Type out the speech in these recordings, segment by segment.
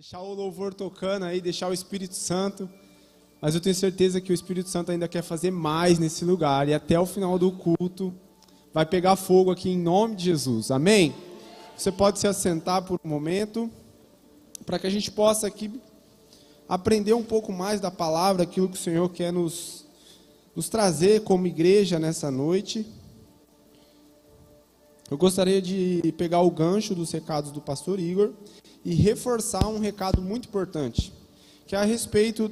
deixar o louvor tocando aí, deixar o Espírito Santo. Mas eu tenho certeza que o Espírito Santo ainda quer fazer mais nesse lugar. E até o final do culto vai pegar fogo aqui em nome de Jesus. Amém? Você pode se assentar por um momento, para que a gente possa aqui aprender um pouco mais da palavra, aquilo que o Senhor quer nos trazer como igreja nessa noite. Eu gostaria de pegar o gancho dos recados do pastor Igor e reforçar um recado muito importante, que é a respeito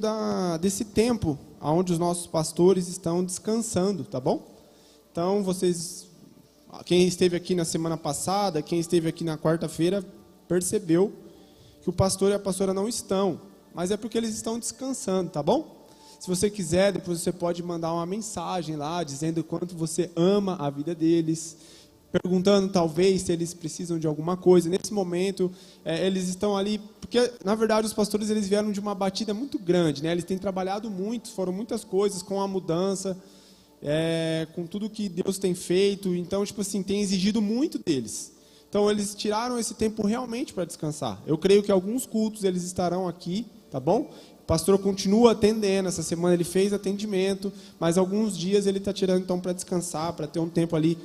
desse tempo onde os nossos pastores estão descansando, tá bom? Então, quem esteve aqui na semana passada, quem esteve aqui na quarta-feira, percebeu que o pastor e a pastora não estão, mas é porque eles estão descansando, tá bom? Se você quiser, depois você pode mandar uma mensagem lá, dizendo o quanto você ama a vida deles, perguntando talvez se eles precisam de alguma coisa. Nesse momento, eles estão ali, porque na verdade os pastores eles vieram de uma batida muito grande, né? Eles têm trabalhado muito, foram muitas coisas com a mudança, com tudo que Deus tem feito, então tipo assim, tem exigido muito deles. Então eles tiraram esse tempo realmente para descansar. Eu creio que alguns cultos eles estarão aqui, tá bom? O pastor continua atendendo, essa semana ele fez atendimento, mas alguns dias ele está tirando então para descansar, para ter um tempo ali,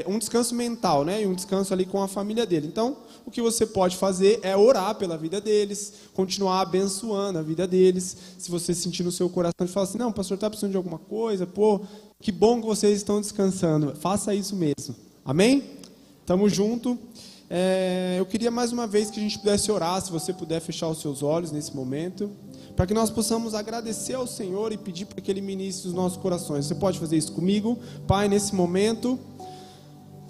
um descanso mental, né? E um descanso ali com a família dele. Então, o que você pode fazer é orar pela vida deles, continuar abençoando a vida deles. Se você sentir no seu coração de falar assim, não, o pastor está precisando de alguma coisa, pô, que bom que vocês estão descansando. Faça isso mesmo. Amém? Tamo junto. Eu queria mais uma vez que a gente pudesse orar, se você puder fechar os seus olhos nesse momento, para que nós possamos agradecer ao Senhor e pedir para que Ele ministre os nossos corações. Você pode fazer isso comigo? Pai, nesse momento,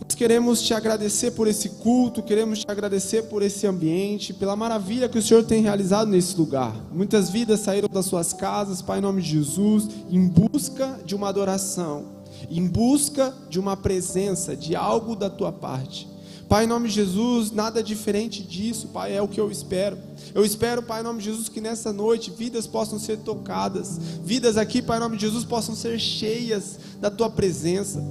nós queremos Te agradecer por esse culto, queremos Te agradecer por esse ambiente, pela maravilha que o Senhor tem realizado nesse lugar. Muitas vidas saíram das suas casas, Pai, em nome de Jesus, em busca de uma adoração, em busca de uma presença, de algo da Tua parte. Pai, em nome de Jesus, nada diferente disso, Pai, é o que eu espero. Eu espero, Pai, em nome de Jesus, que nessa noite vidas possam ser tocadas. Vidas aqui, Pai, em nome de Jesus, possam ser cheias da Tua presença.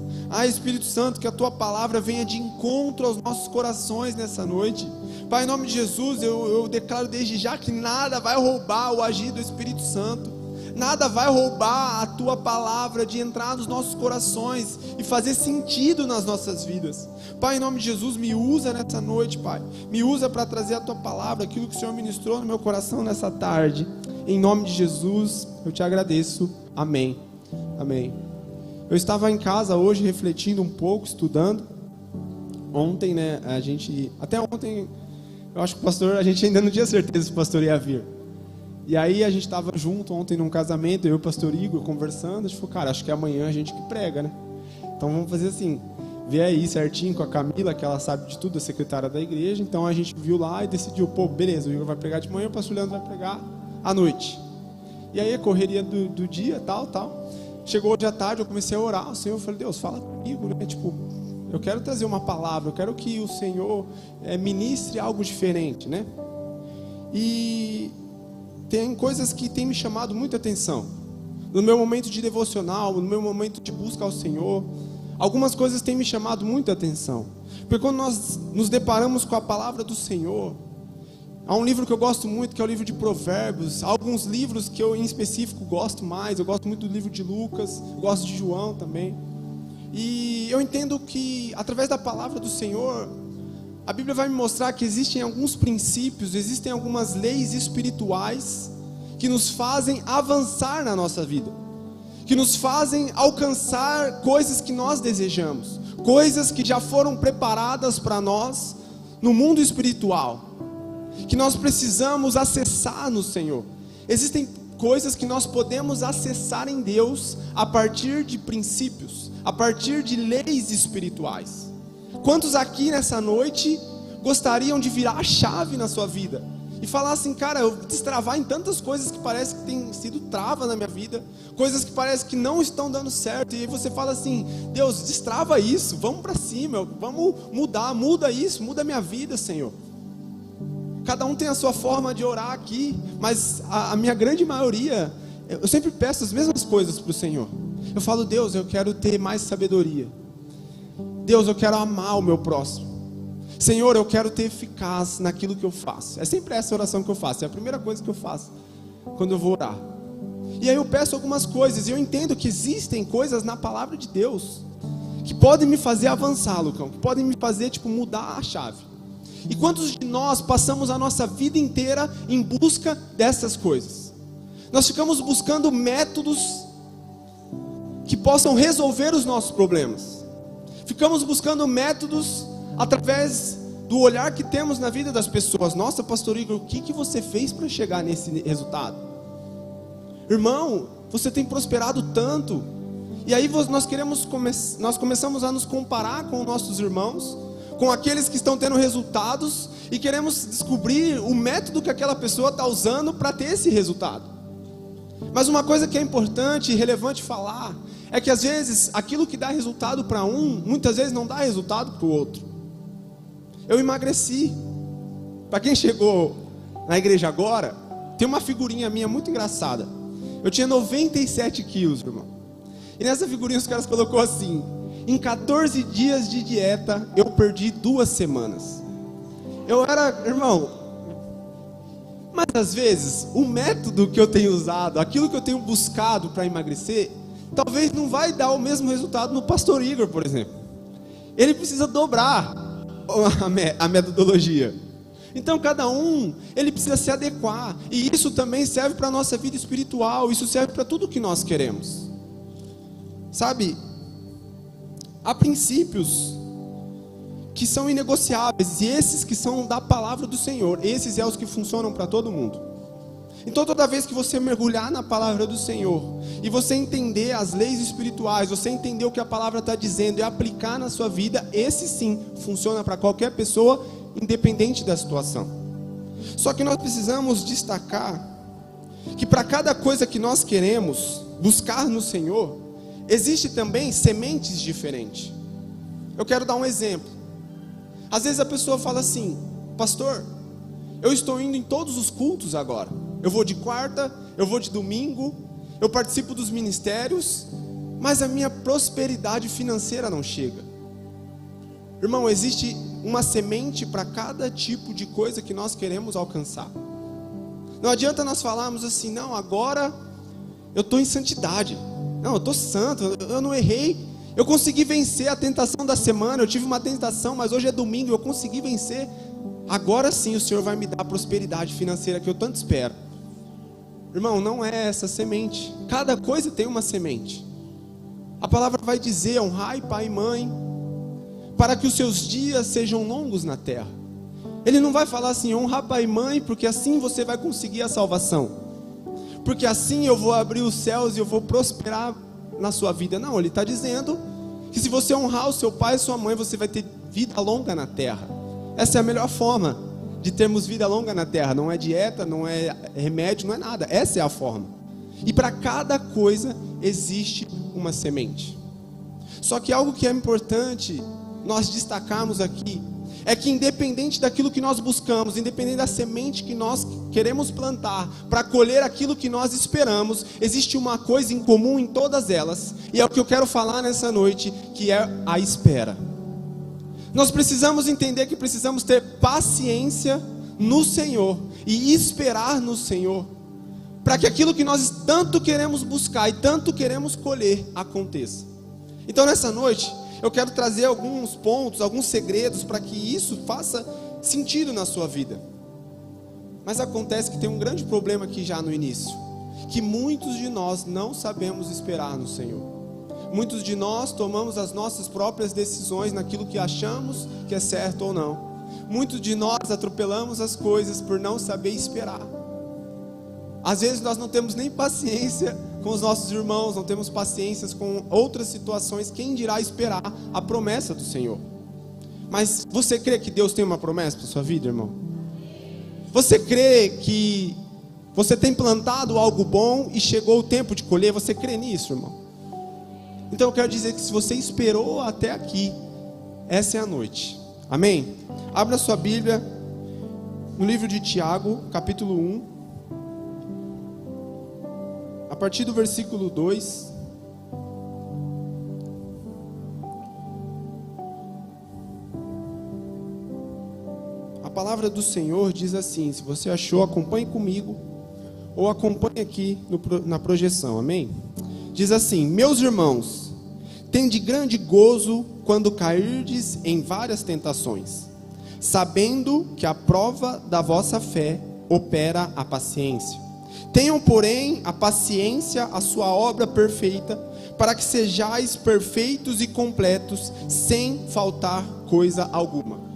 Espírito Santo, que a Tua palavra venha de encontro aos nossos corações nessa noite. Pai, em nome de Jesus, eu declaro desde já que nada vai roubar o agir do Espírito Santo. Nada vai roubar a Tua palavra de entrar nos nossos corações e fazer sentido nas nossas vidas. Pai, em nome de Jesus, me usa nessa noite, Pai. Me usa para trazer a Tua palavra, aquilo que o Senhor ministrou no meu coração nessa tarde. Em nome de Jesus, eu Te agradeço. Amém. Amém. Eu estava em casa hoje refletindo um pouco, estudando. Ontem, né, até ontem, eu acho que o pastor, a gente ainda não tinha certeza se o pastor ia vir. E aí a gente estava junto ontem num casamento, eu e o pastor Igor conversando, a gente falou, cara, acho que é amanhã a gente que prega, né? Então vamos fazer assim, ver aí certinho com a Camila, que ela sabe de tudo, a secretária da igreja. Então a gente viu lá e decidiu, beleza, o Igor vai pregar de manhã, o pastor Leandro vai pregar à noite. E aí a correria do dia, tal. Chegou hoje à tarde, eu comecei a orar, o Senhor, eu falei, Deus, fala comigo, né? Eu quero trazer uma palavra, eu quero que o Senhor ministre algo diferente, né? E tem coisas que têm me chamado muita atenção. No meu momento de devocional, no meu momento de busca ao Senhor, algumas coisas têm me chamado muita atenção. Porque quando nós nos deparamos com a palavra do Senhor, há um livro que eu gosto muito, que é o livro de Provérbios. Há alguns livros que eu em específico gosto mais. Eu gosto muito do livro de Lucas, gosto de João também. E eu entendo que através da palavra do Senhor, a Bíblia vai me mostrar que existem alguns princípios, existem algumas leis espirituais que nos fazem avançar na nossa vida, que nos fazem alcançar coisas que nós desejamos, coisas que já foram preparadas para nós no mundo espiritual, que nós precisamos acessar no Senhor. Existem coisas que nós podemos acessar em Deus a partir de princípios, a partir de leis espirituais. Quantos aqui nessa noite gostariam de virar a chave na sua vida e falar assim, cara, eu destravar em tantas coisas que parece que tem sido trava na minha vida, coisas que parece que não estão dando certo, e aí você fala assim, Deus, destrava isso, vamos para cima, vamos muda isso, muda a minha vida, Senhor. Cada um tem a sua forma de orar aqui, mas a minha grande maioria, eu sempre peço as mesmas coisas para o Senhor. Eu falo, Deus, eu quero ter mais sabedoria. Deus, eu quero amar o meu próximo. Senhor, eu quero ter eficaz naquilo que eu faço. É sempre essa oração que eu faço, é a primeira coisa que eu faço quando eu vou orar. E aí eu peço algumas coisas, e eu entendo que existem coisas na palavra de Deus que podem me fazer avançar, Lucão, que podem me fazer mudar a chave. E quantos de nós passamos a nossa vida inteira em busca dessas coisas? Nós ficamos buscando métodos que possam resolver os nossos problemas. Ficamos buscando métodos através do olhar que temos na vida das pessoas. Nossa, pastor Igor, o que você fez para chegar nesse resultado? Irmão, você tem prosperado tanto. E aí nós começamos a nos comparar com nossos irmãos, com aqueles que estão tendo resultados, e queremos descobrir o método que aquela pessoa está usando para ter esse resultado. Mas uma coisa que é importante e relevante falar, é que às vezes, aquilo que dá resultado para um, muitas vezes não dá resultado para o outro. Eu emagreci. Para quem chegou na igreja agora, tem uma figurinha minha muito engraçada. Eu tinha 97 quilos, irmão. E nessa figurinha os caras colocou assim: em 14 dias de dieta, eu perdi 2 semanas. Eu era, irmão, mas às vezes, o método que eu tenho usado, aquilo que eu tenho buscado para emagrecer, talvez não vai dar o mesmo resultado no pastor Igor, por exemplo. Ele precisa dobrar a metodologia. Então cada um, ele precisa se adequar. E isso também serve para a nossa vida espiritual. Isso serve para tudo que nós queremos. Sabe, há princípios que são inegociáveis, e esses que são da palavra do Senhor, esses é os que funcionam para todo mundo. Então toda vez que você mergulhar na palavra do Senhor, e você entender as leis espirituais, você entender o que a palavra está dizendo e aplicar na sua vida, esse sim funciona para qualquer pessoa, independente da situação. Só que nós precisamos destacar que para cada coisa que nós queremos buscar no Senhor, existe também sementes diferentes. Eu quero dar um exemplo. Às vezes a pessoa fala assim: pastor, eu estou indo em todos os cultos agora. Eu vou de quarta, eu vou de domingo, eu participo dos ministérios, mas a minha prosperidade financeira não chega. Irmão, existe uma semente para cada tipo de coisa que nós queremos alcançar. Não adianta nós falarmos assim: não, agora eu estou em santidade, não, eu estou santo, eu não errei, eu consegui vencer a tentação da semana, eu tive uma tentação, mas hoje é domingo, eu consegui vencer, agora sim o Senhor vai me dar a prosperidade financeira que eu tanto espero. Irmão, não é essa semente. Cada coisa tem uma semente. A palavra vai dizer: honrai pai e mãe, para que os seus dias sejam longos na terra. Ele não vai falar assim: honra pai e mãe, porque assim você vai conseguir a salvação, porque assim eu vou abrir os céus e eu vou prosperar na sua vida. Não, ele está dizendo que se você honrar o seu pai e sua mãe, você vai ter vida longa na terra. Essa é a melhor forma de termos vida longa na terra. Não é dieta, não é remédio, não é nada. Essa é a forma. E para cada coisa existe uma semente. Só que algo que é importante nós destacarmos aqui é que, independente daquilo que nós buscamos, independente da semente que nós queremos plantar para colher aquilo que nós esperamos, existe uma coisa em comum em todas elas, e é o que eu quero falar nessa noite, que é a espera. Nós precisamos entender que precisamos ter paciência no Senhor e esperar no Senhor, para que aquilo que nós tanto queremos buscar e tanto queremos colher aconteça. Então nessa noite eu quero trazer alguns pontos, alguns segredos para que isso faça sentido na sua vida. Mas acontece que tem um grande problema aqui já no início, que muitos de nós não sabemos esperar no Senhor. Muitos de nós tomamos as nossas próprias decisões naquilo que achamos que é certo ou não. Muitos de nós atropelamos as coisas por não saber esperar. Às vezes nós não temos nem paciência com os nossos irmãos, não temos paciência com outras situações, quem dirá esperar a promessa do Senhor. Mas você crê que Deus tem uma promessa para a sua vida, irmão? Você crê que você tem plantado algo bom e chegou o tempo de colher? Você crê nisso, irmão? Então eu quero dizer que se você esperou até aqui, essa é a noite. Amém? Abra sua Bíblia no livro de Tiago, capítulo 1, a partir do versículo 2. palavra do Senhor diz assim, se você achou, acompanhe comigo, ou acompanhe aqui na projeção, amém? Diz assim: meus irmãos, tende grande gozo quando cairdes em várias tentações, sabendo que a prova da vossa fé opera a paciência. Tenham, porém, a paciência a sua obra perfeita, para que sejais perfeitos e completos, sem faltar coisa alguma.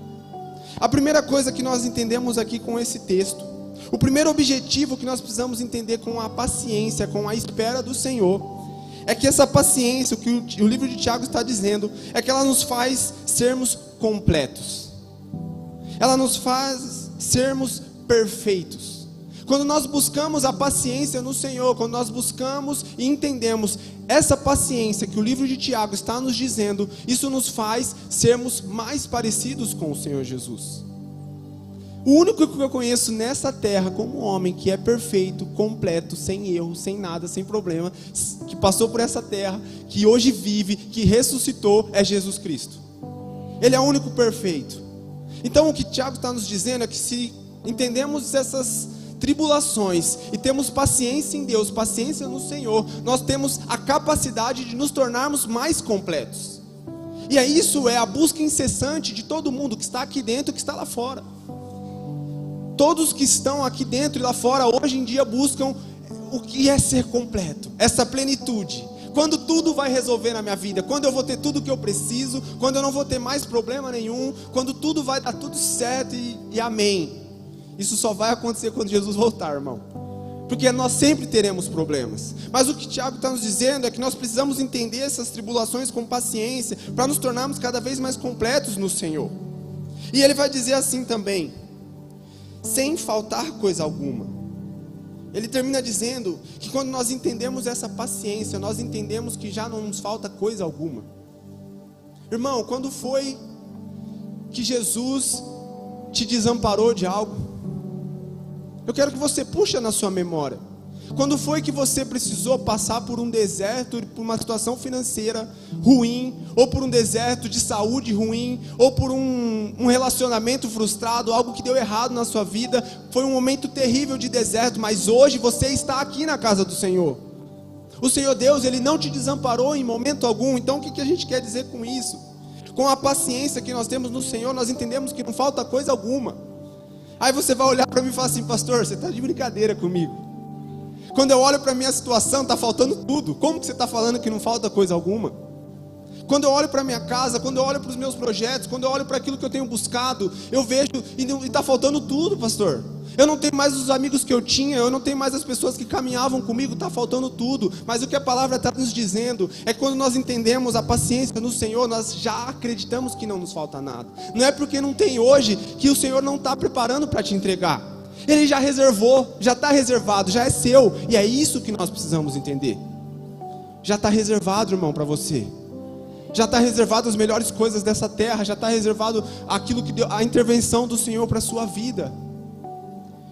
A primeira coisa que nós entendemos aqui com esse texto, o primeiro objetivo que nós precisamos entender com a paciência, com a espera do Senhor, é que essa paciência, o que o livro de Tiago está dizendo, é que ela nos faz sermos completos. Ela nos faz sermos perfeitos. Quando nós buscamos a paciência no Senhor, quando nós buscamos e entendemos essa paciência que o livro de Tiago está nos dizendo, isso nos faz sermos mais parecidos com o Senhor Jesus. O único que eu conheço nessa terra como homem que é perfeito, completo, sem erro, sem nada, sem problema, que passou por essa terra, que hoje vive, que ressuscitou, é Jesus Cristo. Ele é o único perfeito. Então o que Tiago está nos dizendo é que se entendemos essas tribulações e temos paciência em Deus, paciência no Senhor, nós temos a capacidade de nos tornarmos mais completos. E isso é a busca incessante de todo mundo que está aqui dentro e que está lá fora. Todos que estão aqui dentro e lá fora hoje em dia buscam o que é ser completo, essa plenitude. Quando tudo vai resolver na minha vida, quando eu vou ter tudo o que eu preciso, quando eu não vou ter mais problema nenhum, quando tudo vai dar tudo certo e amém. Isso só vai acontecer quando Jesus voltar, irmão. Porque nós sempre teremos problemas. Mas o que Tiago está nos dizendo é que nós precisamos entender essas tribulações com paciência, para nos tornarmos cada vez mais completos no Senhor. E ele vai dizer assim também: sem faltar coisa alguma. Ele termina dizendo que quando nós entendemos essa paciência, nós entendemos que já não nos falta coisa alguma. Irmão, quando foi que Jesus te desamparou de algo? Eu quero que você puxe na sua memória. Quando foi que você precisou passar por um deserto, por uma situação financeira ruim, ou por um deserto de saúde ruim, ou por um relacionamento frustrado, algo que deu errado na sua vida? Foi um momento terrível de deserto, mas hoje você está aqui na casa do Senhor. O Senhor Deus, Ele não te desamparou em momento algum. Então o que a gente quer dizer com isso? Com a paciência que nós temos no Senhor, nós entendemos que não falta coisa alguma. Aí você vai olhar para mim e falar assim: pastor, você está de brincadeira comigo. Quando eu olho para a minha situação, está faltando tudo. Como que você está falando que não falta coisa alguma? Quando eu olho para a minha casa, quando eu olho para os meus projetos, quando eu olho para aquilo que eu tenho buscado, eu vejo e está faltando tudo, pastor. Eu não tenho mais os amigos que eu tinha, eu não tenho mais as pessoas que caminhavam comigo, está faltando tudo. Mas o que a palavra está nos dizendo é que quando nós entendemos a paciência no Senhor, nós já acreditamos que não nos falta nada. Não é porque não tem hoje que o Senhor não está preparando para te entregar. Ele já reservou, já está reservado, já é seu. E é isso que nós precisamos entender. Já está reservado, irmão, para você. Já está reservado as melhores coisas dessa terra. Já está reservado aquilo que deu, a intervenção do Senhor para a sua vida.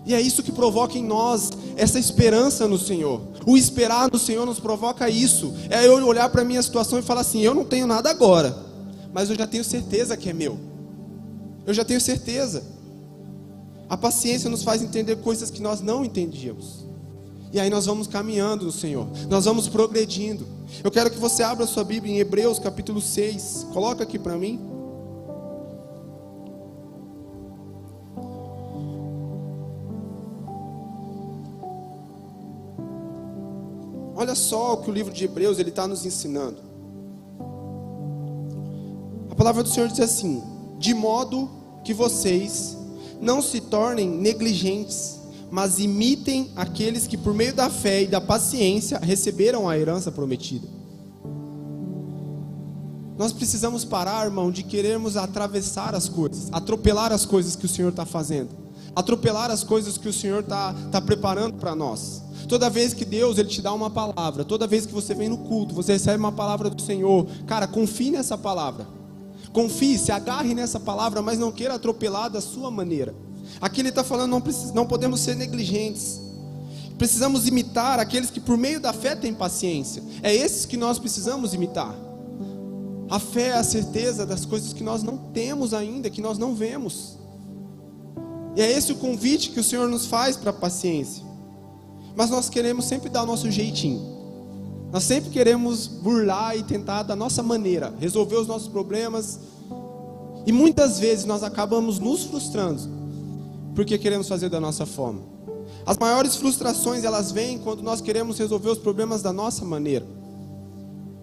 E é isso que provoca em nós essa esperança no Senhor. O esperar no Senhor nos provoca isso. É eu olhar para a minha situação e falar assim: eu não tenho nada agora, mas eu já tenho certeza que é meu. Eu já tenho certeza. A paciência nos faz entender coisas que nós não entendíamos. E aí nós vamos caminhando no Senhor. Nós vamos progredindo. Eu quero que você abra a sua Bíblia em Hebreus capítulo 6. Coloca aqui para mim. Olha só o que o livro de Hebreus ele está nos ensinando. A palavra do Senhor diz assim: de modo que vocês não se tornem negligentes, mas imitem aqueles que por meio da fé e da paciência receberam a herança prometida. Nós precisamos parar, irmão, de querermos atravessar as coisas, atropelar as coisas que o Senhor está fazendo, atropelar as coisas que o Senhor está preparando para nós. Toda vez que Deus ele te dá uma palavra, toda vez que você vem no culto, você recebe uma palavra do Senhor, cara, confie nessa palavra. Confie, se agarre nessa palavra, mas não queira atropelar da sua maneira. Aqui ele está falando, não podemos ser negligentes. Precisamos imitar aqueles que por meio da fé têm paciência. É esses que nós precisamos imitar. A fé é a certeza das coisas que nós não temos ainda, que nós não vemos. E é esse o convite que o Senhor nos faz para a paciência. Mas nós queremos sempre dar o nosso jeitinho. Nós sempre queremos burlar e tentar da nossa maneira, resolver os nossos problemas. E muitas vezes nós acabamos nos frustrando, porque queremos fazer da nossa forma. As maiores frustrações, elas vêm quando nós queremos resolver os problemas da nossa maneira.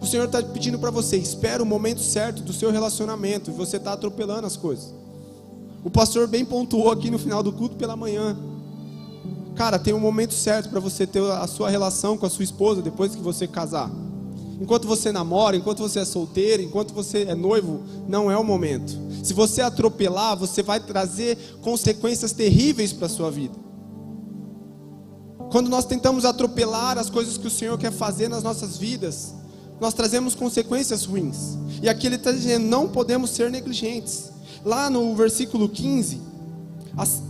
O Senhor está pedindo para você, espera o momento certo do seu relacionamento, e você está atropelando as coisas. O pastor bem pontuou aqui no final do culto pela manhã. Cara, tem um momento certo para você ter a sua relação com a sua esposa depois que você casar. Enquanto você namora, enquanto você é solteiro, enquanto você é noivo, não é o momento. Se você atropelar, você vai trazer consequências terríveis para a sua vida. Quando nós tentamos atropelar as coisas que o Senhor quer fazer nas nossas vidas, nós trazemos consequências ruins. E aqui ele está dizendo, não podemos ser negligentes. Lá no versículo 15,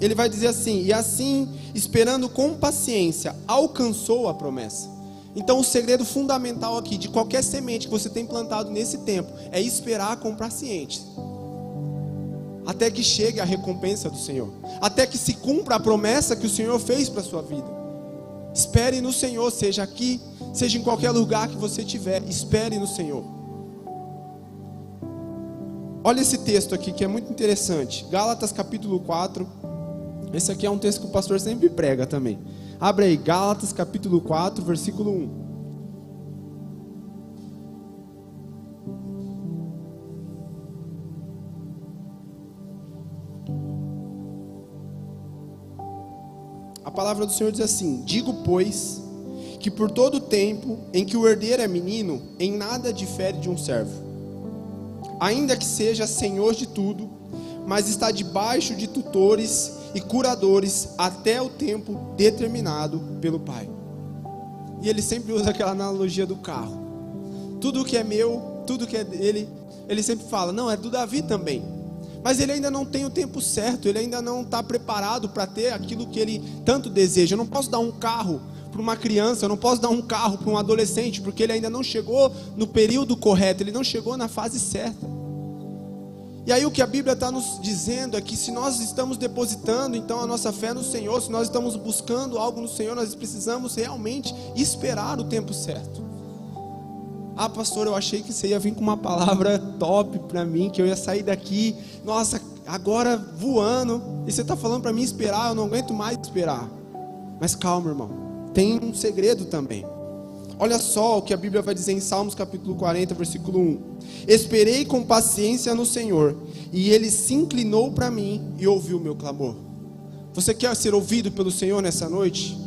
ele vai dizer assim, e assim, esperando com paciência, alcançou a promessa. Então o segredo fundamental aqui, de qualquer semente que você tem plantado nesse tempo, é esperar com paciência, até que chegue a recompensa do Senhor, até que se cumpra a promessa que o Senhor fez para a sua vida. Espere no Senhor, seja aqui, seja em qualquer lugar que você estiver, espere no Senhor. Olha esse texto aqui que é muito interessante, Gálatas capítulo 4, esse aqui é um texto que o pastor sempre prega também. Abre aí, Gálatas capítulo 4, versículo 1. A palavra do Senhor diz assim, digo pois, que por todo o tempo em que o herdeiro é menino, em nada difere de um servo, ainda que seja senhor de tudo, mas está debaixo de tutores e curadores até o tempo determinado pelo Pai. E ele sempre usa aquela analogia do carro. Tudo que é meu, tudo que é dele, ele sempre fala, não, é do Davi também. Mas ele ainda não tem o tempo certo, ele ainda não está preparado para ter aquilo que ele tanto deseja. Eu não posso dar um carro para uma criança, eu não posso dar um carro para um adolescente, porque ele ainda não chegou no período correto, ele não chegou na fase certa. E aí o que a Bíblia está nos dizendo é que se nós estamos depositando então a nossa fé no Senhor, se nós estamos buscando algo no Senhor, nós precisamos realmente esperar o tempo certo. Ah, pastor, eu achei que você ia vir com uma palavra top para mim, que eu ia sair daqui, nossa, agora voando, e você está falando para mim esperar, eu não aguento mais esperar. Mas calma, irmão, tem um segredo também. Olha só o que a Bíblia vai dizer em Salmos capítulo 40, versículo 1. Esperei com paciência no Senhor, e Ele se inclinou para mim e ouviu o meu clamor. Você quer ser ouvido pelo Senhor nessa noite?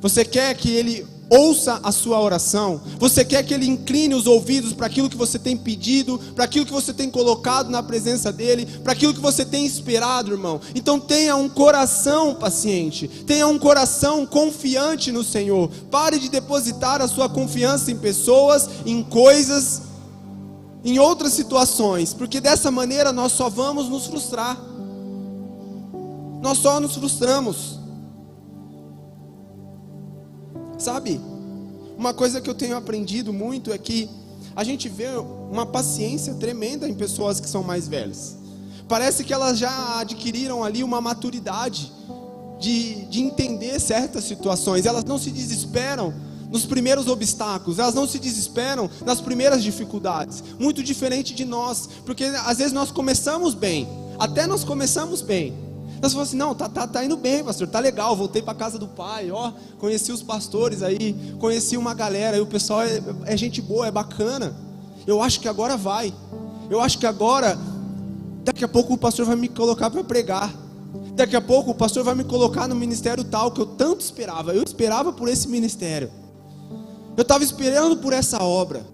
Você quer que Ele ouça a sua oração? Você quer que Ele incline os ouvidos para aquilo que você tem pedido, para aquilo que você tem colocado na presença dEle, para aquilo que você tem esperado, irmão? Então tenha um coração paciente, tenha um coração confiante no Senhor. Pare de depositar a sua confiança em pessoas, em coisas, em outras situações, porque dessa maneira nós só vamos nos frustrar. Nós só nos frustramos. Sabe, uma coisa que eu tenho aprendido muito é que a gente vê uma paciência tremenda em pessoas que são mais velhas. Parece que elas já adquiriram ali uma maturidade de entender certas situações. Elas não se desesperam nos primeiros obstáculos, elas não se desesperam nas primeiras dificuldades. Muito diferente de nós, porque às vezes nós começamos bem, até nós começamos bem. Nós falamos assim, não, tá indo bem, pastor, tá legal, voltei para casa do pai, ó, conheci os pastores aí, conheci uma galera, aí o pessoal é gente boa, é bacana, eu acho que agora vai, eu acho que agora, daqui a pouco o pastor vai me colocar para pregar, daqui a pouco o pastor vai me colocar no ministério tal, que eu tanto esperava, eu esperava por esse ministério, eu estava esperando por essa obra,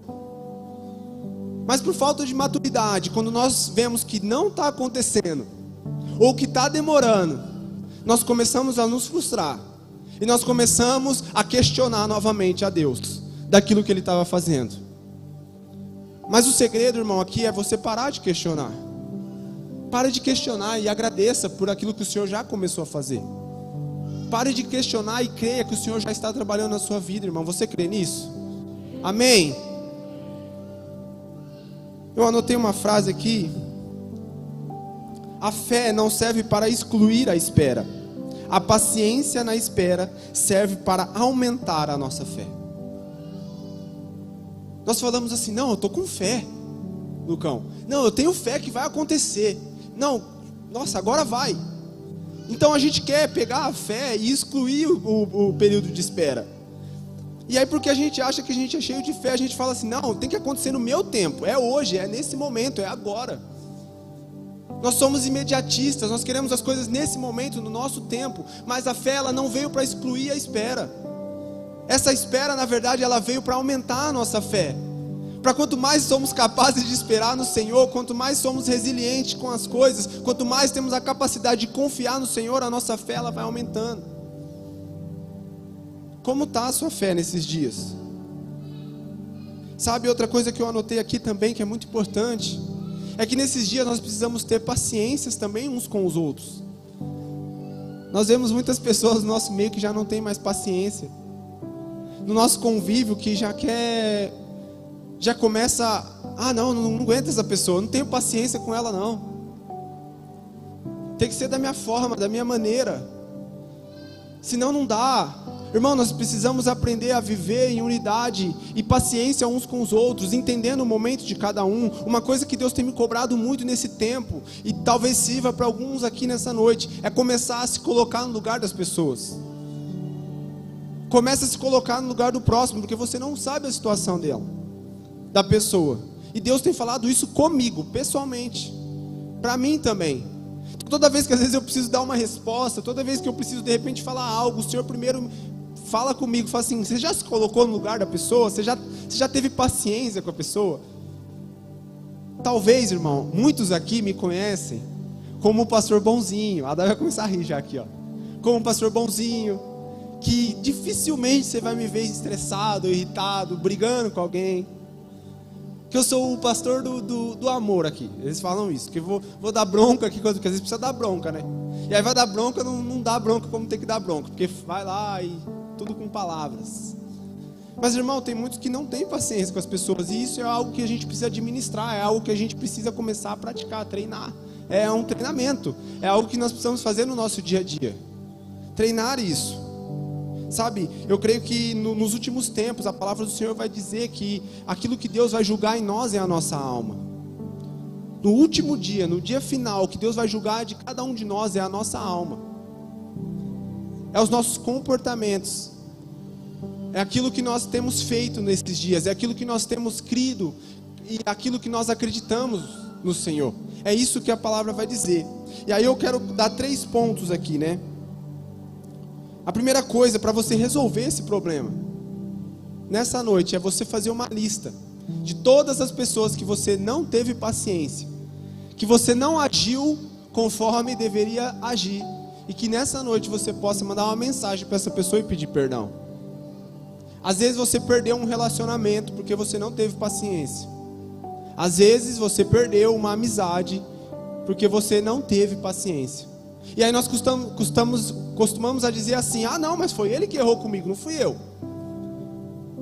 mas por falta de maturidade, quando nós vemos que não está acontecendo, ou que está demorando, nós começamos a nos frustrar, e nós começamos a questionar novamente a Deus, daquilo que Ele estava fazendo. Mas o segredo, irmão, aqui é você parar de questionar. Pare de questionar e agradeça por aquilo que o Senhor já começou a fazer. Pare de questionar e creia que o Senhor já está trabalhando na sua vida, irmão. Você crê nisso? Amém? Eu anotei uma frase aqui. A fé não serve para excluir a espera. A paciência na espera serve para aumentar a nossa fé. Nós falamos assim, não, eu estou com fé, Lucão. Não, eu tenho fé que vai acontecer. Não, nossa, agora vai. Então a gente quer pegar a fé e excluir o período de espera. E aí porque a gente acha que a gente é cheio de fé, a gente fala assim, não, tem que acontecer no meu tempo. É hoje, é nesse momento, é agora. Nós somos imediatistas, nós queremos as coisas nesse momento, no nosso tempo. Mas a fé, ela não veio para excluir a espera. Essa espera, na verdade, ela veio para aumentar a nossa fé. Para quanto mais somos capazes de esperar no Senhor, quanto mais somos resilientes com as coisas, quanto mais temos a capacidade de confiar no Senhor, a nossa fé ela vai aumentando. Como está a sua fé nesses dias? Sabe, outra coisa que eu anotei aqui também, que é muito importante, é que nesses dias nós precisamos ter paciências também uns com os outros. Nós vemos muitas pessoas no nosso meio que já não tem mais paciência. No nosso convívio que já começa, não aguento essa pessoa, não tenho paciência com ela não. Tem que ser da minha forma, da minha maneira. Senão não dá. Irmão, nós precisamos aprender a viver em unidade e paciência uns com os outros, entendendo o momento de cada um. Uma coisa que Deus tem me cobrado muito nesse tempo, e talvez sirva para alguns aqui nessa noite, é começar a se colocar no lugar das pessoas. Começa a se colocar no lugar do próximo, porque você não sabe a situação dela, da pessoa. E Deus tem falado isso comigo, pessoalmente, para mim também. Toda vez que às vezes eu preciso dar uma resposta, toda vez que eu preciso de repente falar algo, o Senhor primeiro fala comigo, fala assim, você já se colocou no lugar da pessoa? Você já teve paciência com a pessoa? Talvez, irmão, muitos aqui me conhecem como o pastor bonzinho. A Ada vai começar a rir já aqui, ó. Como o pastor bonzinho, que dificilmente você vai me ver estressado, irritado, brigando com alguém. Que eu sou o pastor do amor aqui. Eles falam isso, que eu vou dar bronca aqui, porque às vezes precisa dar bronca, né? E aí vai dar bronca, não dá bronca como tem que dar bronca, porque vai lá e tudo com palavras. Mas, irmão, tem muitos que não têm paciência com as pessoas, e isso é algo que a gente precisa administrar, é algo que a gente precisa começar a praticar, treinar. É um treinamento, é algo que nós precisamos fazer no nosso dia a dia. Treinar isso. Sabe, eu creio que nos últimos tempos a palavra do Senhor vai dizer que aquilo que Deus vai julgar em nós é a nossa alma. No último dia, no dia final, o que Deus vai julgar de cada um de nós é a nossa alma. É os nossos comportamentos. É aquilo que nós temos feito nesses dias, é aquilo que nós temos crido e aquilo que nós acreditamos no Senhor. É isso que a palavra vai dizer. E aí eu quero dar 3 pontos aqui, né? A primeira coisa para você resolver esse problema nessa noite é você fazer uma lista de todas as pessoas que você não teve paciência, que você não agiu conforme deveria agir, e que nessa noite você possa mandar uma mensagem para essa pessoa e pedir perdão. Às vezes você perdeu um relacionamento porque você não teve paciência. Às vezes você perdeu uma amizade porque você não teve paciência. E aí nós costumamos a dizer assim, não, mas foi ele que errou comigo, não fui eu.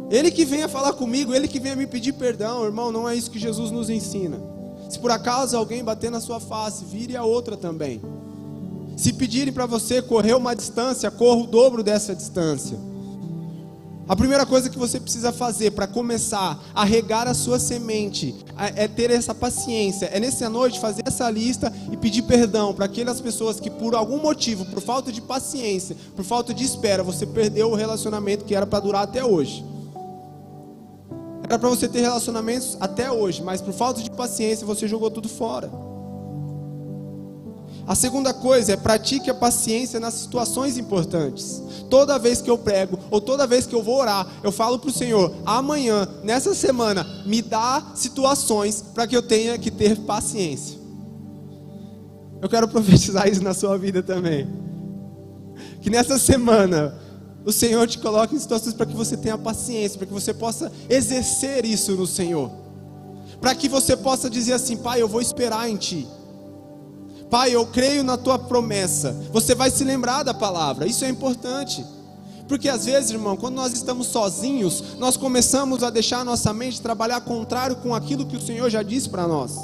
Ele que venha falar comigo, ele que venha me pedir perdão. Irmão, não é isso que Jesus nos ensina. Se por acaso alguém bater na sua face, vire a outra também. Se pedirem para você correr uma distância, corra o dobro dessa distância. A primeira coisa que você precisa fazer para começar a regar a sua semente é ter essa paciência. É nessa noite fazer essa lista e pedir perdão para aquelas pessoas que por algum motivo, por falta de paciência, por falta de espera, você perdeu o relacionamento que era para durar até hoje. Era para você ter relacionamentos até hoje, mas por falta de paciência você jogou tudo fora. A segunda coisa é pratique a paciência nas situações importantes. Toda vez que eu prego, ou toda vez que eu vou orar, eu falo para o Senhor, amanhã, nessa semana, me dá situações para que eu tenha que ter paciência. Eu quero profetizar isso na sua vida também. Que nessa semana, o Senhor te coloque em situações para que você tenha paciência, para que você possa exercer isso no Senhor. Para que você possa dizer assim, Pai, eu vou esperar em Ti. Pai, eu creio na Tua promessa. Você vai se lembrar da palavra. Isso é importante. Porque às vezes, irmão, quando nós estamos sozinhos, nós começamos a deixar a nossa mente trabalhar contrário com aquilo que o Senhor já disse para nós.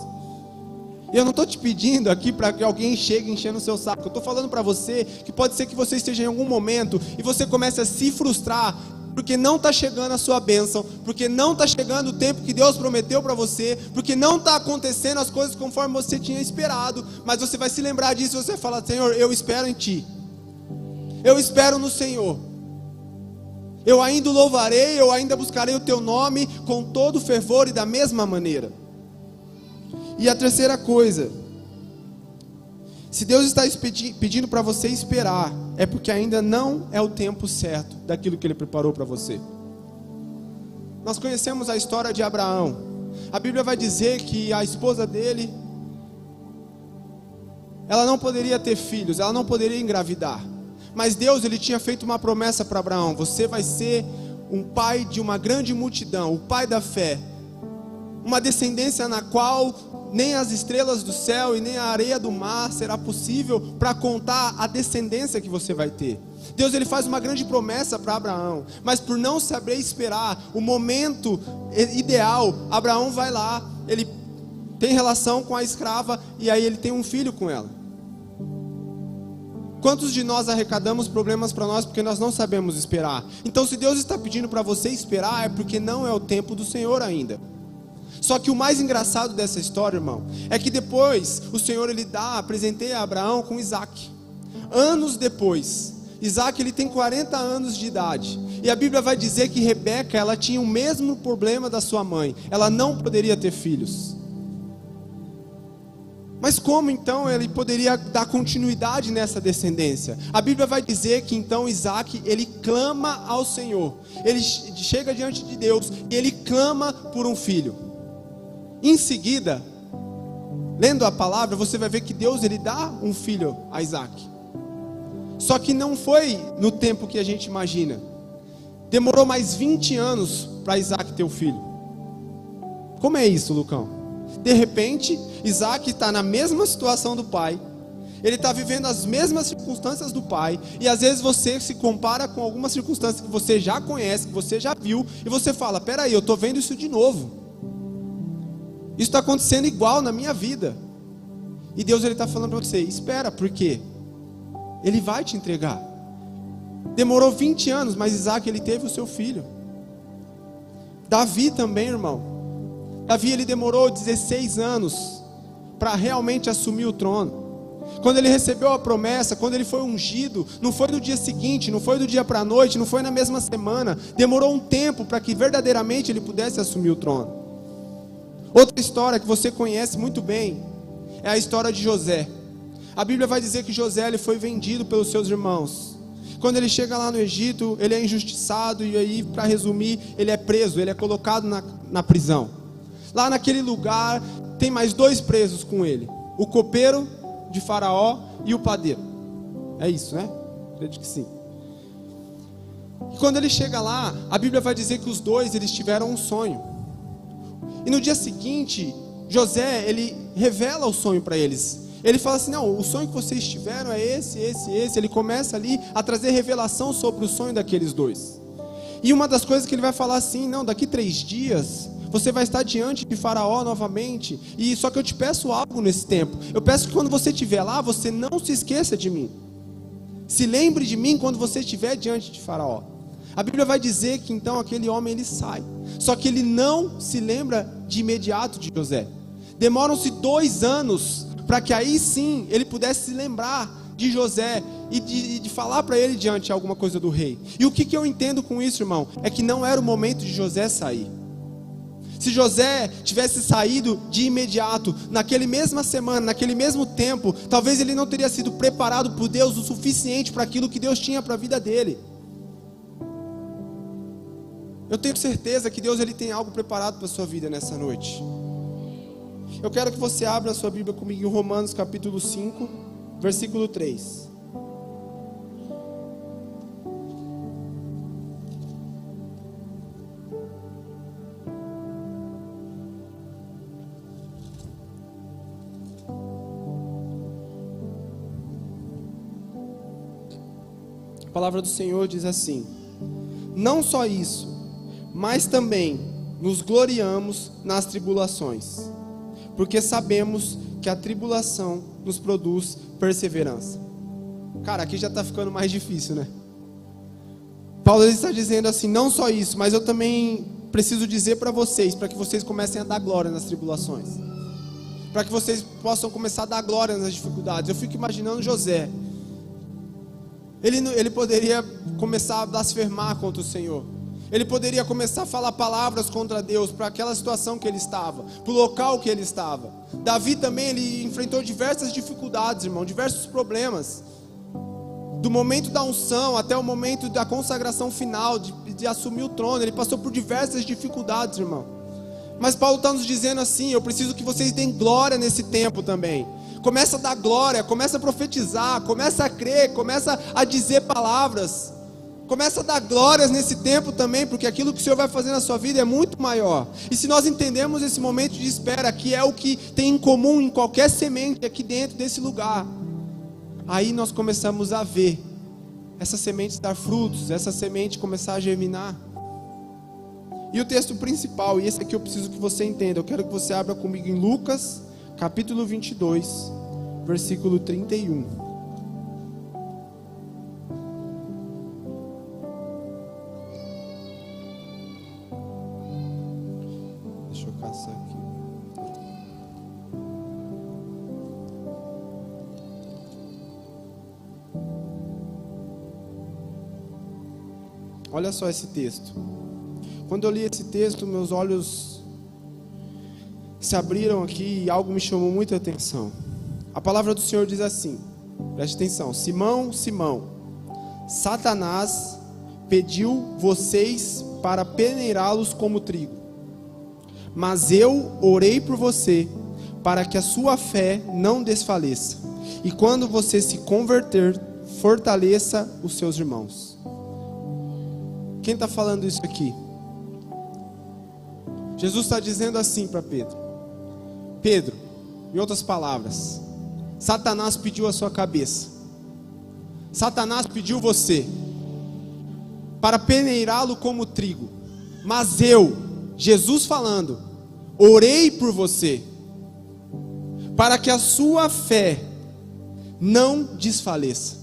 E eu não estou te pedindo aqui para que alguém chegue enchendo o seu saco. Eu estou falando para você que pode ser que você esteja em algum momento e você comece a se frustrar porque não está chegando a sua bênção, porque não está chegando o tempo que Deus prometeu para você, porque não está acontecendo as coisas conforme você tinha esperado. Mas você vai se lembrar disso e você vai falar: Senhor, eu espero em Ti, eu espero no Senhor, eu ainda o louvarei, eu ainda buscarei o Teu nome com todo o fervor e da mesma maneira. E a terceira coisa, se Deus está pedindo para você esperar, é porque ainda não é o tempo certo daquilo que Ele preparou para você. Nós conhecemos a história de Abraão. A Bíblia vai dizer que a esposa dele, ela não poderia ter filhos, ela não poderia engravidar. Mas Deus, Ele tinha feito uma promessa para Abraão: você vai ser um pai de uma grande multidão, o pai da fé, uma descendência na qual nem as estrelas do céu e nem a areia do mar será possível para contar a descendência que você vai ter. Deus, Ele faz uma grande promessa para Abraão, mas por não saber esperar o momento ideal, Abraão vai lá, ele tem relação com a escrava e aí ele tem um filho com ela. Quantos de nós arrecadamos problemas para nós porque nós não sabemos esperar? Então, se Deus está pedindo para você esperar, é porque não é o tempo do Senhor ainda. Só que o mais engraçado dessa história, irmão, é que depois o Senhor, Ele presenteia Abraão com Isaac. Anos depois, Isaac, ele tem 40 anos de idade, e a Bíblia vai dizer que Rebeca, ela tinha o mesmo problema da sua mãe, ela não poderia ter filhos. Mas como então ele poderia dar continuidade nessa descendência? A Bíblia vai dizer que então Isaac, ele clama ao Senhor, ele chega diante de Deus e ele clama por um filho. Em seguida, lendo a palavra, você vai ver que Deus, Ele dá um filho a Isaac. Só que não foi no tempo que a gente imagina. Demorou mais 20 anos para Isaac ter o filho. Como é isso, Lucão? De repente, Isaac está na mesma situação do pai, ele está vivendo as mesmas circunstâncias do pai, e às vezes você se compara com algumas circunstâncias que você já conhece, que você já viu, e você fala: peraí, eu estou vendo isso de novo. Isso está acontecendo igual na minha vida. E Deus, Ele está falando para você: espera, porque Ele vai te entregar. Demorou 20 anos, mas Isaac, ele teve o seu filho. Davi também, irmão. Davi, ele demorou 16 anos para realmente assumir o trono. Quando ele recebeu a promessa, quando ele foi ungido, não foi no dia seguinte, não foi do dia para a noite, não foi na mesma semana. Demorou um tempo para que verdadeiramente ele pudesse assumir o trono. Outra história que você conhece muito bem é a história de José. A Bíblia vai dizer que José, ele foi vendido pelos seus irmãos. Quando ele chega lá no Egito, ele é injustiçado e aí, para resumir, ele é preso, ele é colocado na prisão. Lá naquele lugar tem mais 2 presos com ele: o copeiro de Faraó e o padeiro. É isso, né? Acredito que sim. E quando ele chega lá, a Bíblia vai dizer que os 2, eles tiveram um sonho. E no dia seguinte, José, ele revela o sonho para eles. Ele fala assim: não, o sonho que vocês tiveram é esse. Ele começa ali a trazer revelação sobre o sonho daqueles 2. E uma das coisas que ele vai falar assim: não, daqui 3 dias, você vai estar diante de Faraó novamente. E só que eu te peço algo nesse tempo. Eu peço que quando você estiver lá, você não se esqueça de mim. Se lembre de mim quando você estiver diante de Faraó. A Bíblia vai dizer que então aquele homem, ele sai. Só que ele não se lembra de imediato de José. Demoram-se 2 anos para que aí sim ele pudesse se lembrar de José e de falar para ele diante de alguma coisa do rei. E o que eu entendo com isso, irmão? É que não era o momento de José sair. Se José tivesse saído de imediato, naquele mesma semana, naquele mesmo tempo, talvez ele não teria sido preparado por Deus o suficiente para aquilo que Deus tinha para a vida dele. Eu tenho certeza que Deus, Ele tem algo preparado para a sua vida nessa noite. Eu quero que você abra a sua Bíblia comigo em Romanos capítulo 5, versículo 3. A palavra do Senhor diz assim: não só isso, mas também nos gloriamos nas tribulações, porque sabemos que a tribulação nos produz perseverança. Cara, aqui já está ficando mais difícil, né? Paulo está dizendo assim, não só isso, mas eu também preciso dizer para vocês, para que vocês comecem a dar glória nas tribulações, para que vocês possam começar a dar glória nas dificuldades. Eu fico imaginando José. Ele poderia começar a blasfemar contra o Senhor. Ele poderia começar a falar palavras contra Deus para aquela situação que ele estava, para o local que ele estava. Davi também, ele enfrentou diversas dificuldades, irmão, diversos problemas. Do momento da unção até o momento da consagração final, de assumir o trono, ele passou por diversas dificuldades, irmão. Mas Paulo está nos dizendo assim, eu preciso que vocês deem glória nesse tempo também. Começa a dar glória, começa a profetizar, começa a crer, começa a dizer palavras. Começa a dar glórias nesse tempo também, porque aquilo que o Senhor vai fazer na sua vida é muito maior. E se nós entendemos esse momento de espera, que é o que tem em comum em qualquer semente aqui dentro desse lugar, aí nós começamos a ver essa semente dar frutos, essa semente começar a germinar. E o texto principal, e esse aqui eu preciso que você entenda, eu quero que você abra comigo em Lucas, capítulo 22, versículo 31. Deixa eu caçar aqui. Olha só esse texto. Quando eu li esse texto, meus olhos se abriram aqui e algo me chamou muita atenção. A palavra do Senhor diz assim, preste atenção: Simão, Simão, Satanás pediu vocês para peneirá-los como trigo, mas eu orei por você, para que a sua fé não desfaleça, e quando você se converter, fortaleça os seus irmãos. Quem está falando isso aqui? Jesus está dizendo assim para Pedro: Pedro, em outras palavras, Satanás pediu a sua cabeça, Satanás pediu você para peneirá-lo como trigo, mas eu, Jesus falando, orei por você, para que a sua fé não desfaleça.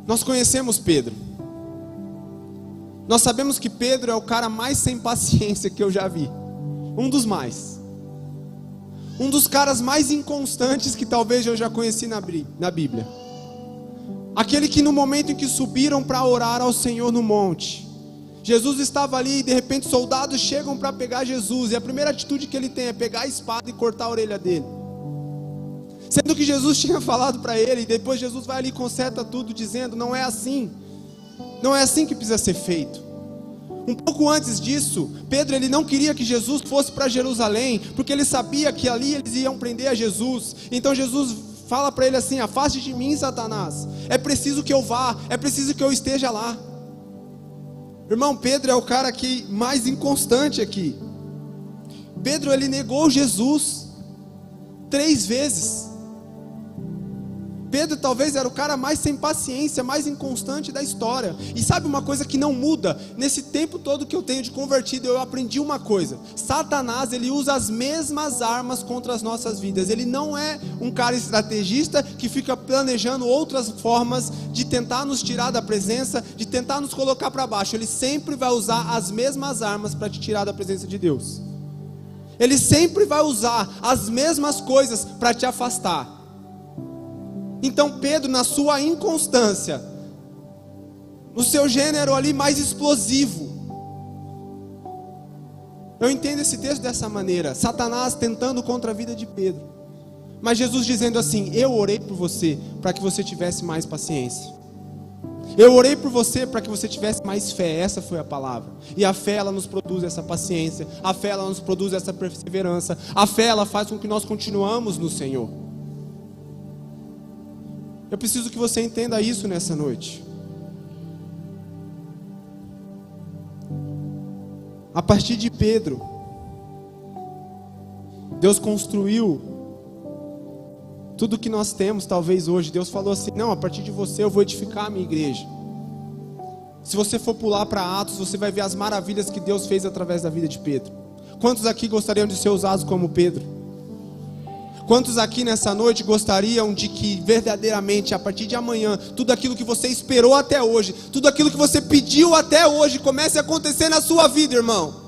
Nós conhecemos Pedro. Nós sabemos que Pedro é o cara mais sem paciência que eu já vi. Um dos mais. Um dos caras mais inconstantes que talvez eu já conheci na Bíblia. Aquele que no momento em que subiram para orar ao Senhor no monte, Jesus estava ali e de repente soldados chegam para pegar Jesus, e a primeira atitude que ele tem é pegar a espada e cortar a orelha dele. Sendo que Jesus tinha falado para ele, e depois Jesus vai ali e conserta tudo, dizendo: não é assim. Não é assim que precisa ser feito. Um pouco antes disso, Pedro ele não queria que Jesus fosse para Jerusalém, porque ele sabia que ali eles iam prender a Jesus. Então Jesus fala para ele assim: afaste de mim, Satanás. É preciso que eu vá, é preciso que eu esteja lá. Irmão, Pedro é o cara que mais inconstante aqui. Pedro ele negou Jesus 3 vezes. Pedro talvez era o cara mais sem paciência, mais inconstante da história. E sabe uma coisa que não muda? Nesse tempo todo que eu tenho de convertido, eu aprendi uma coisa: Satanás, ele usa as mesmas armas contra as nossas vidas. Ele não é um cara estrategista que fica planejando outras formas de tentar nos tirar da presença, de tentar nos colocar para baixo. Ele sempre vai usar as mesmas armas para te tirar da presença de Deus. Ele sempre vai usar as mesmas coisas para te afastar. Então Pedro, na sua inconstância, no seu gênero ali mais explosivo, eu entendo esse texto dessa maneira: Satanás tentando contra a vida de Pedro, mas Jesus dizendo assim: eu orei por você para que você tivesse mais paciência, eu orei por você para que você tivesse mais fé. Essa foi a palavra. E a fé, ela nos produz essa paciência, a fé, ela nos produz essa perseverança, a fé, ela faz com que nós continuamos no Senhor. Eu preciso que você entenda isso nessa noite. A partir de Pedro, Deus construiu tudo que nós temos talvez hoje. Deus falou assim: não, a partir de você eu vou edificar a minha igreja. Se você for pular para Atos, você vai ver as maravilhas que Deus fez através da vida de Pedro. Quantos aqui gostariam de ser usados como Pedro? Quantos aqui nessa noite gostariam de que verdadeiramente, a partir de amanhã, tudo aquilo que você esperou até hoje, tudo aquilo que você pediu até hoje, comece a acontecer na sua vida, irmão?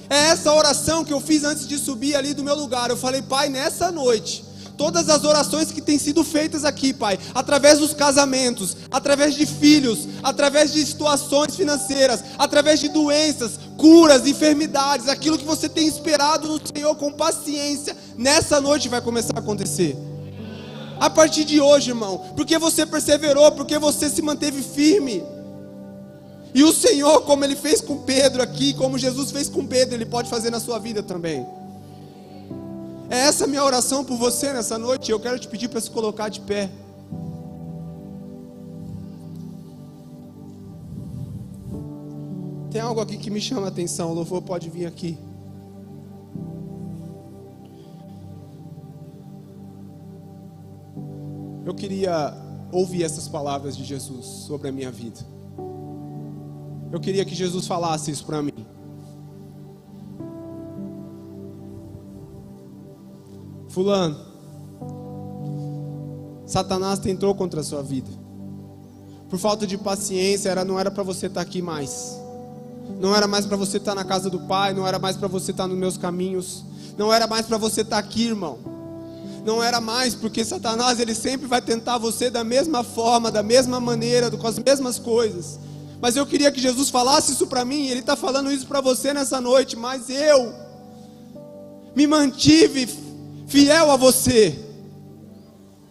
É essa oração que eu fiz antes de subir ali do meu lugar. Eu falei: Pai, nessa noite, todas as orações que têm sido feitas aqui, Pai, através dos casamentos, através de filhos, através de situações financeiras, através de doenças, curas, enfermidades, aquilo que você tem esperado no Senhor com paciência, nessa noite vai começar a acontecer. A partir de hoje, irmão, porque você perseverou, porque você se manteve firme. E o Senhor, como Ele fez com Pedro aqui, como Jesus fez com Pedro, Ele pode fazer na sua vida também. É essa a minha oração por você nessa noite. Eu quero te pedir para se colocar de pé. Tem algo aqui que me chama a atenção. O louvor pode vir aqui. Eu queria ouvir essas palavras de Jesus sobre a minha vida. Eu queria que Jesus falasse isso para mim. Fulano, Satanás tentou contra a sua vida. Por falta de paciência, não era para você estar aqui mais. Não era mais para você estar na casa do Pai. Não era mais para você estar nos meus caminhos. Não era mais para você estar aqui, irmão. Não era mais, porque Satanás, ele sempre vai tentar você da mesma forma, da mesma maneira, com as mesmas coisas. Mas eu queria que Jesus falasse isso para mim. Ele está falando isso para você nessa noite. Mas eu me mantive fiel a você.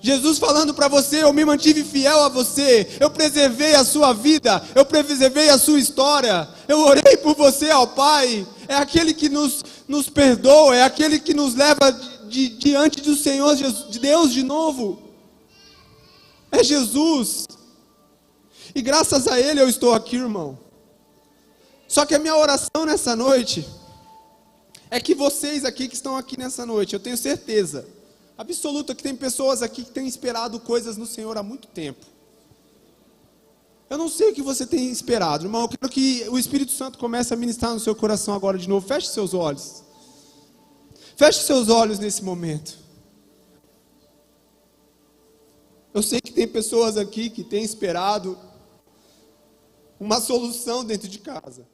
Jesus falando para você: eu me mantive fiel a você. Eu preservei a sua vida. Eu preservei a sua história. Eu orei por você ao Pai. É aquele que nos perdoa. É aquele que nos leva diante do Senhor de Deus de novo. É Jesus. E graças a Ele eu estou aqui, irmão. Só que a minha oração nessa noite é que vocês aqui que estão aqui nessa noite, eu tenho certeza absoluta que tem pessoas aqui que têm esperado coisas no Senhor há muito tempo. Eu não sei o que você tem esperado, irmão. Eu quero que o Espírito Santo comece a ministrar no seu coração agora de novo. Feche seus olhos. Feche seus olhos nesse momento. Eu sei que tem pessoas aqui que têm esperado uma solução dentro de casa.